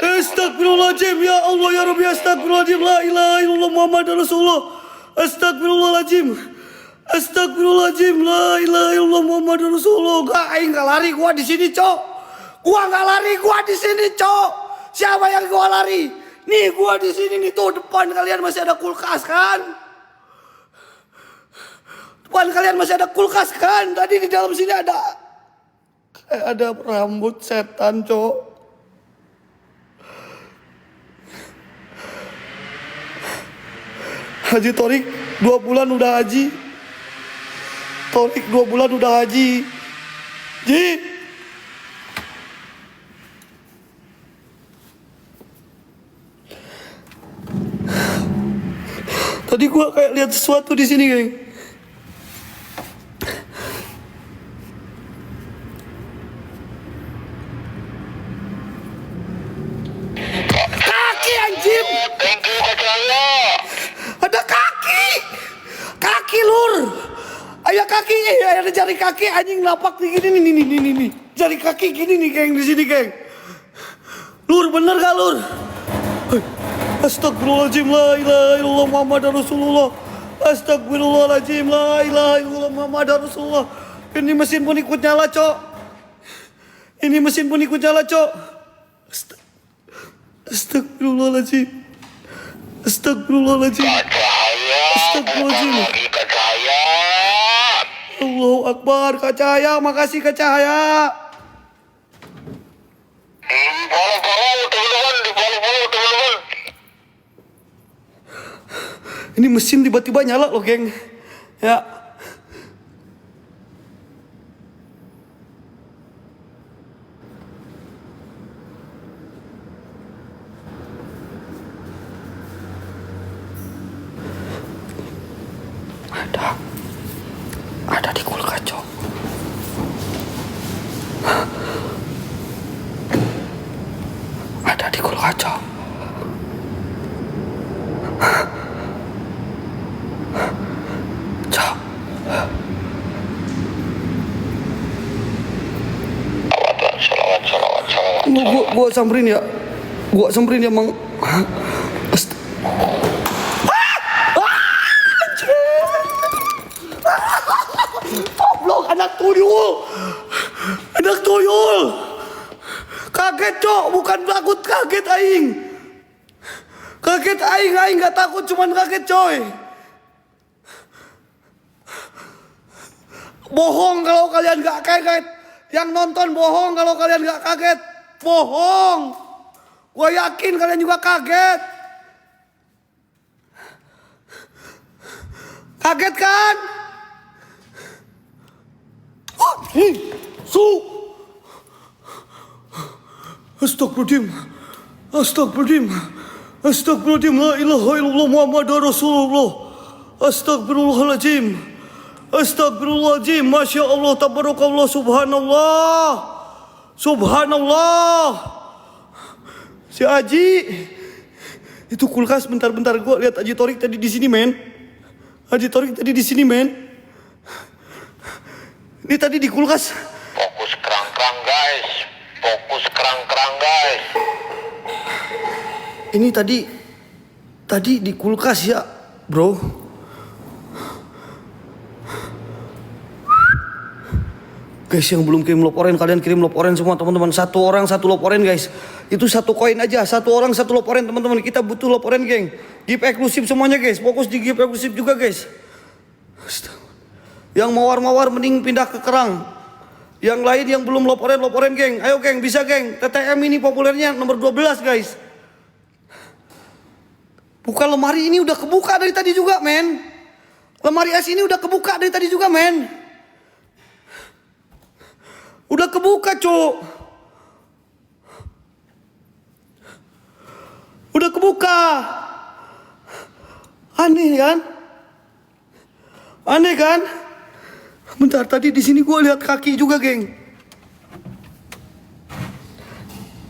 Astagfirullahaladzim ya Allah ya Rabbi. Astagfirullahaladzim. La ilaha illallah Muhammad Rasulullah. Astagfirullahaladzim. Astagfirullahaladzim. La ilaha illallah Muhammad Rasulullah. Gak lari gua di sini cok. Gua nggak lari, gua di sini cok. Siapa yang gua lari? Nih gua di sini nih tuh depan kalian masih ada kulkas kan? Depan kalian masih ada kulkas kan? Tadi di dalam sini ada rambut setan cok. Haji Torik 2 bulan udah haji. Torik 2 bulan udah haji. Ji. Tadi gua kayak lihat sesuatu di sini, geng. Kaki anjing. Thank you Kak Cahaya. Ada kaki. Kaki, Lur. Ayah kaki, ada jari kaki anjing napak nih gini nih. Jari kaki gini nih, geng, di sini, geng. Lur, bener gak, Lur? Astagfirullahaladzim, la ilaha illallah Muhammad Rasulullah. Astagfirullahaladzim, la ilaha illallah Muhammad Rasulullah. Ini mesin pun ikut nyala, Cok. Ini mesin pun ikut nyala, Cok. Astagfirullahaladzim. Astagfirullahaladzim. Kak Cahaya. Astagfirullahaladzim. Lagi Kak Cahaya. Allahu Akbar, Kak Cahaya. Makasih, Kak Cahaya. Follow teman-teman, di follow teman-teman. Ini mesin tiba-tiba nyala loh, geng. Ya. Ada di kulkas, Cok. Ada di kulkas, Cok. Cok. Salawat. Gua samperin ya. Gua samperin ya, Mang. Goblok, anak tuyul. Anak tuyul. Kaget, Cok, bukan takut, kaget aing. Kaget aing gak takut, cuman kaget, coy. Bohong kalau kalian gak kaget. Yang nonton bohong kalau kalian gak kaget. Bohong. Gua yakin kalian juga kaget. Kaget kan? Astagfirullahaladzim, la ilaha illallah Muhammad Rasulullah. Astagfirullahaladzim, Masya Allah, tabarakallah, subhanallah. Si Haji, itu kulkas, bentar, gua lihat Haji Torik tadi di sini, men. Ini tadi di kulkas. Fokus kerang-kerang guys. Ini tadi di kulkas ya, bro. Guys, yang belum kirim loporen, kalian kirim loporen semua, teman-teman. 1 orang 1 loporen, guys. Itu 1 koin aja. 1 orang 1 loporen, teman-teman. Kita butuh loporen, geng. Gift eksklusif semuanya, guys. Fokus di gift eksklusif juga, guys. Yang mawar-mawar mending pindah ke kerang. Yang lain yang belum loporen, geng. Ayo, geng, bisa, geng. TTM ini populernya nomor 12, guys. Buka lemari ini udah kebuka dari tadi juga, men. Lemari es ini udah kebuka dari tadi juga, men. Udah kebuka, Cuk. Udah kebuka. Aneh kan? Bentar, tadi di sini gue lihat kaki juga, geng.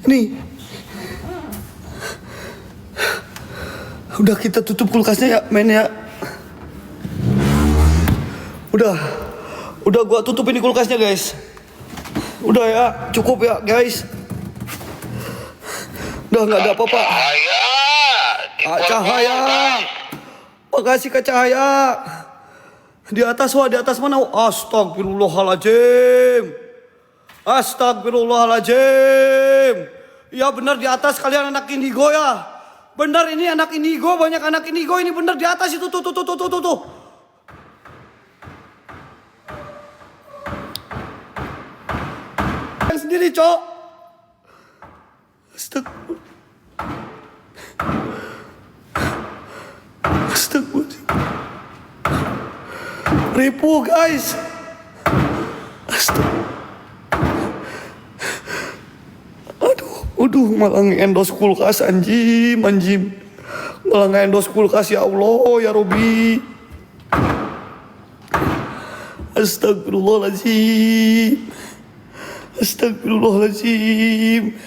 Nih. Udah, kita tutup kulkasnya ya, men ya. Udah gue tutup ini kulkasnya, guys. Udah ya, cukup ya, guys. Udah nggak ada apa-apa. Kak Cahaya. Makasih, Kak Cahaya. Di atas mana? Astagfirullahaladzim. Ya benar, di atas kalian anak indigo ya. Benar, ini anak indigo, banyak anak indigo ini, benar di atas itu tuh. Yang sendiri, Cok. Astagfirullahaladzim. Ribu, guys. Aduh, malah nge-endorse kulkas anjim. Malah nge-endorse kulkas, ya Allah, ya Robi. Astagfirullahaladzim. Astagfirullahaladzim.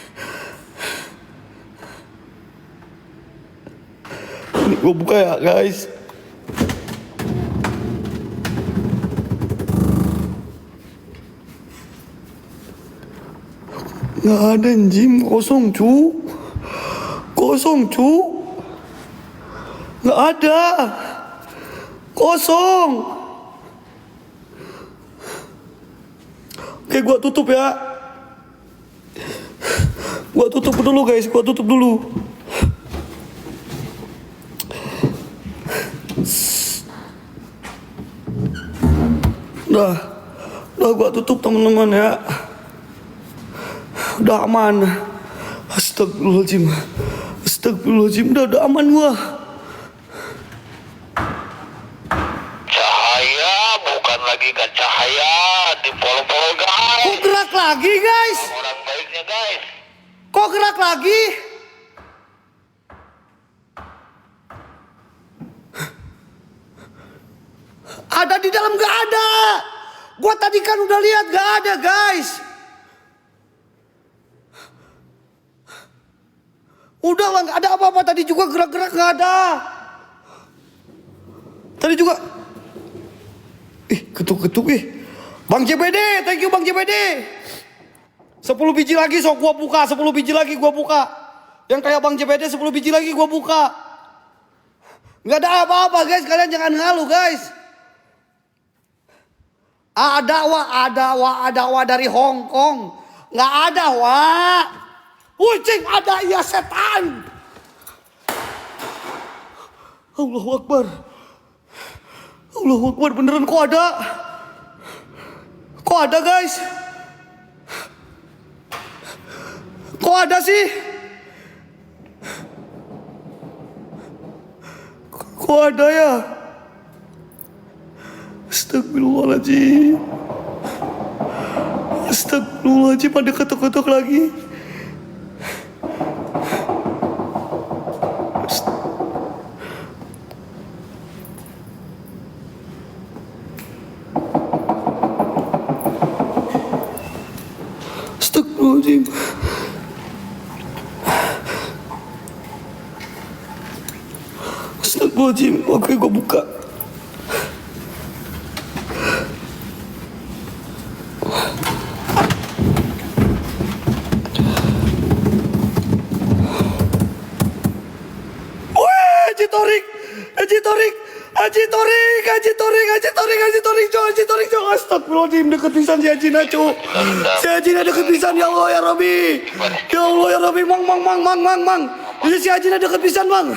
Ini gue buka ya guys. Nggak ada anjing, kosong cu. Nggak ada. Kosong. Oke, gua tutup ya. Gua tutup dulu guys, Udah gua tutup teman-teman ya. Udah aman. Astagfirullahaladzim, udah aman gua. Cahaya bukan lagi kan cahaya di polo-polo guys. Kok gerak lagi guys? Orang baiknya guys. Kok gerak lagi? Ada di dalam, gak ada. Gua tadi kan udah lihat gak ada guys. Udah lah, gak ada apa-apa. Tadi juga gerak-gerak gak ada. Tadi juga. Ketuk-ketuk Bang JBD, thank you Bang JBD. 10 biji lagi sok gua buka, 10 biji lagi gua buka. Yang kayak Bang JBD 10 biji lagi gua buka. Gak ada apa-apa guys, kalian jangan ngalu guys. Ada wa dari Hong Kong. Gak ada wa. Kucing ada, ya setan. Allahu Akbar. Beneran kok ada. Kok ada guys? Kok ada sih? Kok ada ya? Astagfirullahaladzim, ada ketuk-ketuk lagi. Astagfirullahaladzim. Oke, gue buka. Astagfirullahaladzim, deket pisan si Ajina cu. Si Ajina deket pisan, ya Allah ya Rabbi. Ya Allah ya Rabbi, mang. Ini si Ajina deket pisan bang.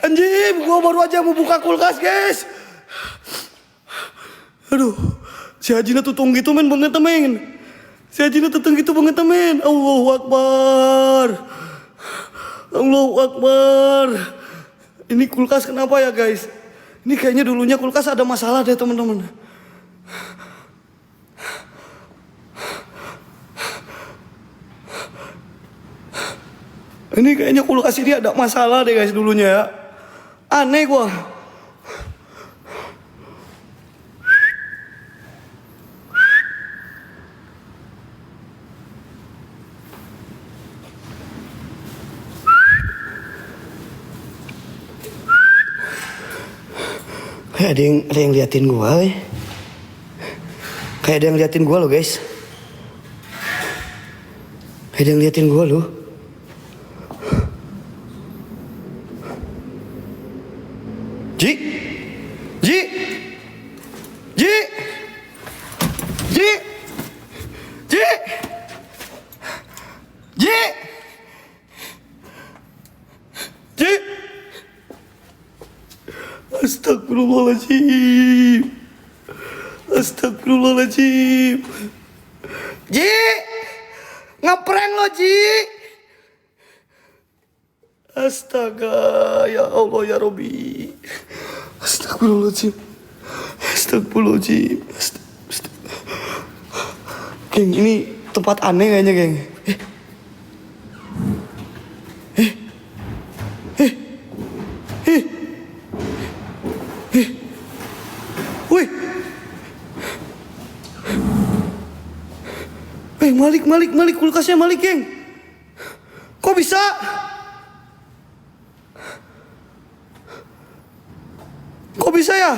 Anjing, gua baru aja mau buka kulkas guys. Aduh, si Ajina tutung gitu men banget temen. Allahu Akbar. Ini kulkas kenapa ya guys? Ini kayaknya dulunya kulkas ada masalah deh teman-teman. Ini kayaknya kulkas ini ada masalah deh guys dulunya ya. Aneh gua. Kayak ada yang liatin gua, Kayak ada yang liatin gua loh, guys. Astagfirullahaladzim. Ji, ngeprank lo Ji. Astaga, ya Allah ya Rabbi. Astagfirullahaladzim. Geng, ini tempat aneh kayaknya geng. Malik, kulkasnya Malik, geng. Kok bisa? Kok bisa ya?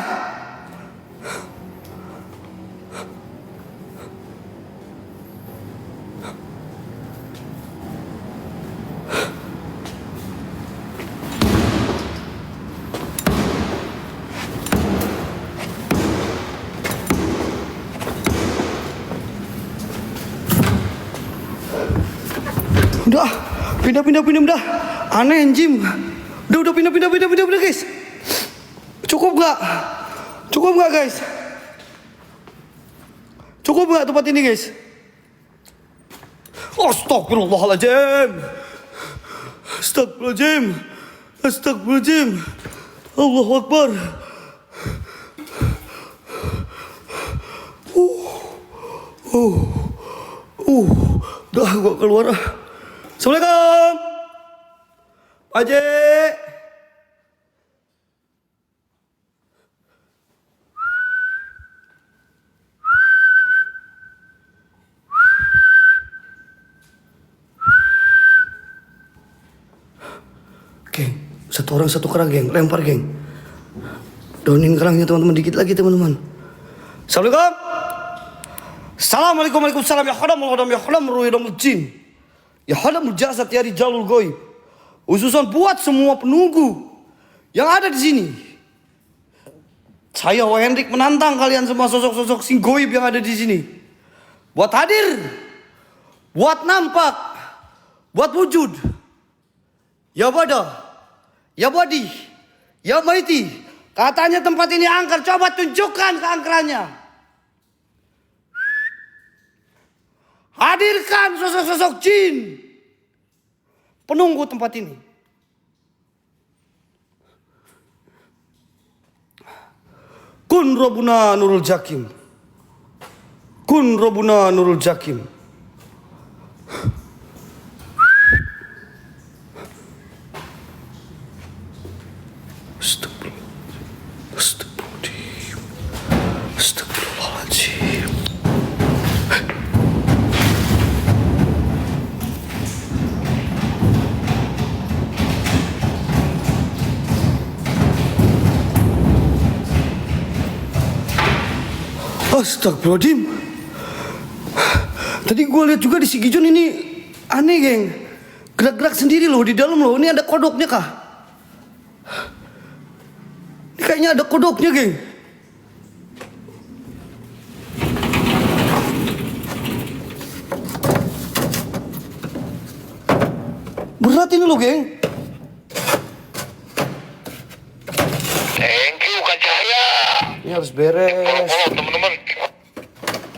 Udah, pindah. Aneh anjing. Udah pindah guys. Cukup nggak guys? Cukup nggak tempat ini guys? Astagfirullahaladzim. Allahu Akbar. Udah gua keluar. Assalamualaikum. Pak Haji. Geng, satu orang satu kerang geng, lempar geng. Downin kerangnya teman-teman, dikit lagi teman-teman. Assalamualaikum. Assalamualaikum, waalaikumsalam. Ya khadam ruhidamul jin. Ya khadamul jasad ya rijalul goib. Khususan buat semua penunggu yang ada di sini. Saya Hendrik menantang kalian semua sosok-sosok sing goib yang ada di sini. Buat hadir, buat nampak, buat wujud. Ya Bada, ya Badi, ya Maiti. Katanya tempat ini angker, coba tunjukkan keangkerannya. Hadirkan sosok-sosok jin penunggu tempat ini. Kun Rabbuna Nurul Jakim. Kun Rabbuna Nurul Jakim. Astagfirullahaladzim. Astagfirullahaladzim. Tadi gue lihat juga di si Gijon ini aneh geng. Gerak-gerak sendiri loh di dalam loh. Ini ada kodoknya kah? Ini kayaknya ada kodoknya geng. Berat ini loh geng. Thank you Kak Cahaya. Ini harus beres. Oh teman-teman.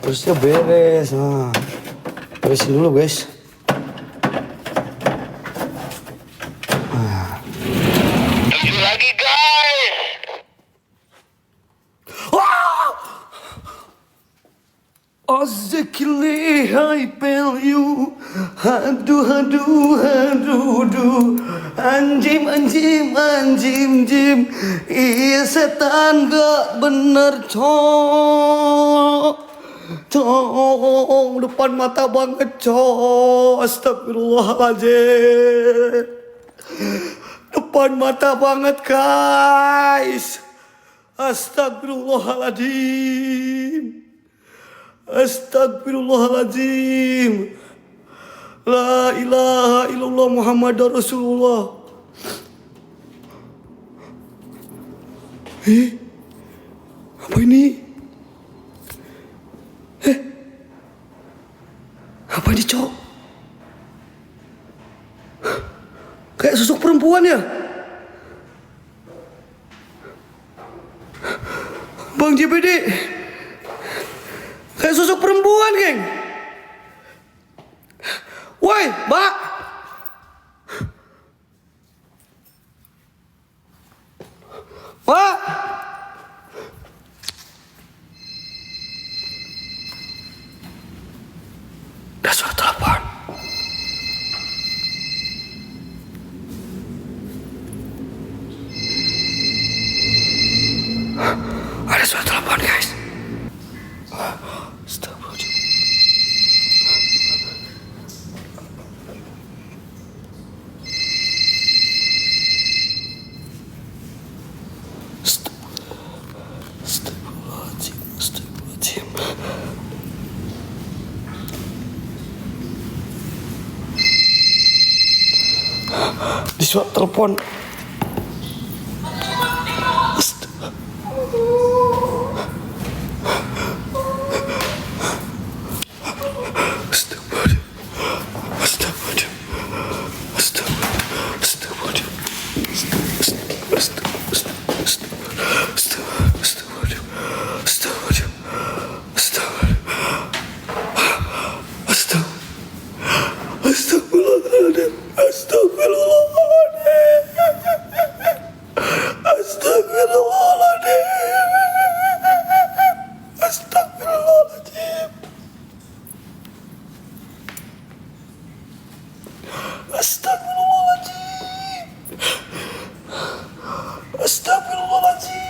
Harusnya beres. Nah, beresin dulu guys. Tujuh lagi guys. Azekili hai pel you. Aduh. Anjim. Iya setan gak bener cok. Depan mata banget cok. Astagfirullahaladzim. Depan mata banget guys. Astagfirullahaladzim. La ilaha illallah Muhammadar Rasulullah. Apa ini? Apa ini cok? Kayak sosok perempuan ya? Bang JPD. Kayak sosok perempuan geng. Woi mbak. Mbak. Ada suara telepon. Ada suara telepon guys. Astagfirullahaladzim. Di surat telepon. Astagfirullahaladzim.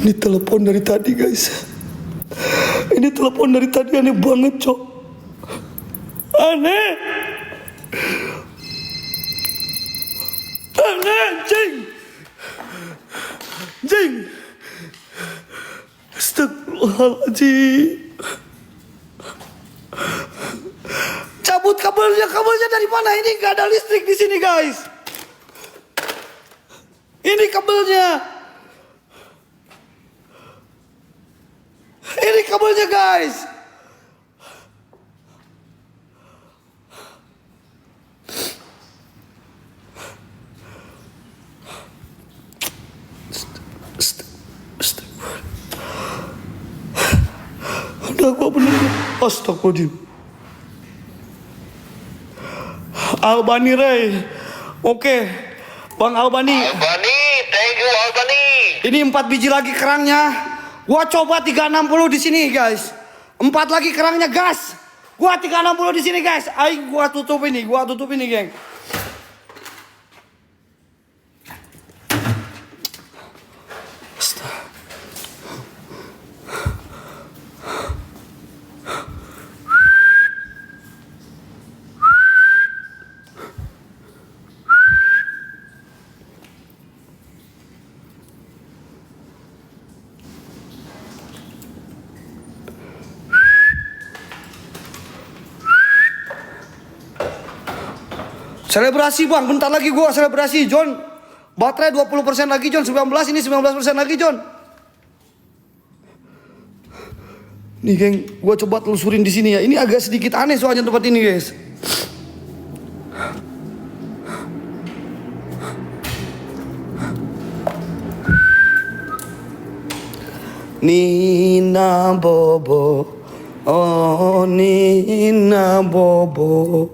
Ini telepon dari tadi guys. Ini telepon dari tadi aneh banget cok. Aneh. Aneh jing. Jing. Astagfirullahaladzim. Cabut kabelnya. Kabelnya dari mana? Ini nggak ada listrik di sini guys. Ini kabelnya. Ini kabelnya guys. Udah gua bener. Astagfirullahaladzim. Albani Ray. Oke. Bang Albani. Albani, thank you Albani. Ini 4 biji lagi kerangnya. Gua coba 360 di sini guys. 4 lagi kerangnya gas. Gua 360 di sini guys. Ayo gua tutup ini geng. Selebrasi bang, bentar lagi gua selebrasi John. Baterai 20% lagi John, 19 ini 19% lagi John. Nih geng, gua coba telusurin di sini ya. Ini agak sedikit aneh soalnya tempat ini guys. Nina Bobo, oh Nina Bobo.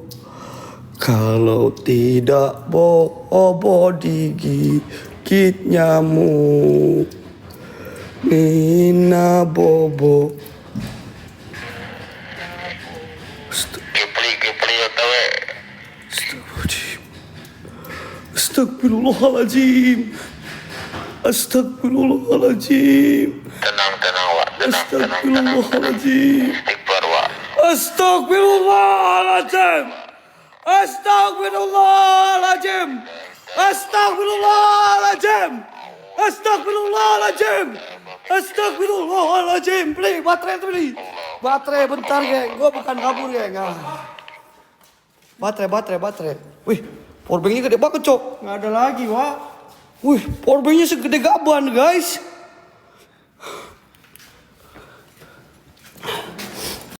Kalau tidak bobo digigit nyamuk. Nina Bobo. Kepli otawe. Astagfirullahaladzim. Astagfirullahaladzim. Tenang Wak. Astagfirullahaladzim. Istighfar Wak. Astagfirullahaladzim. Astagfirullahaladzim. Astagfirullahaladzim. Astagfirullahaladzim. Astagfirullahaladzim. Beli baterai. Baterai bentar geng. Gue bukan kabur geng. Baterai. Wih, powerbanknya gede banget cok. Nggak ada lagi, Wak. Wih, powerbanknya segede gaban guys.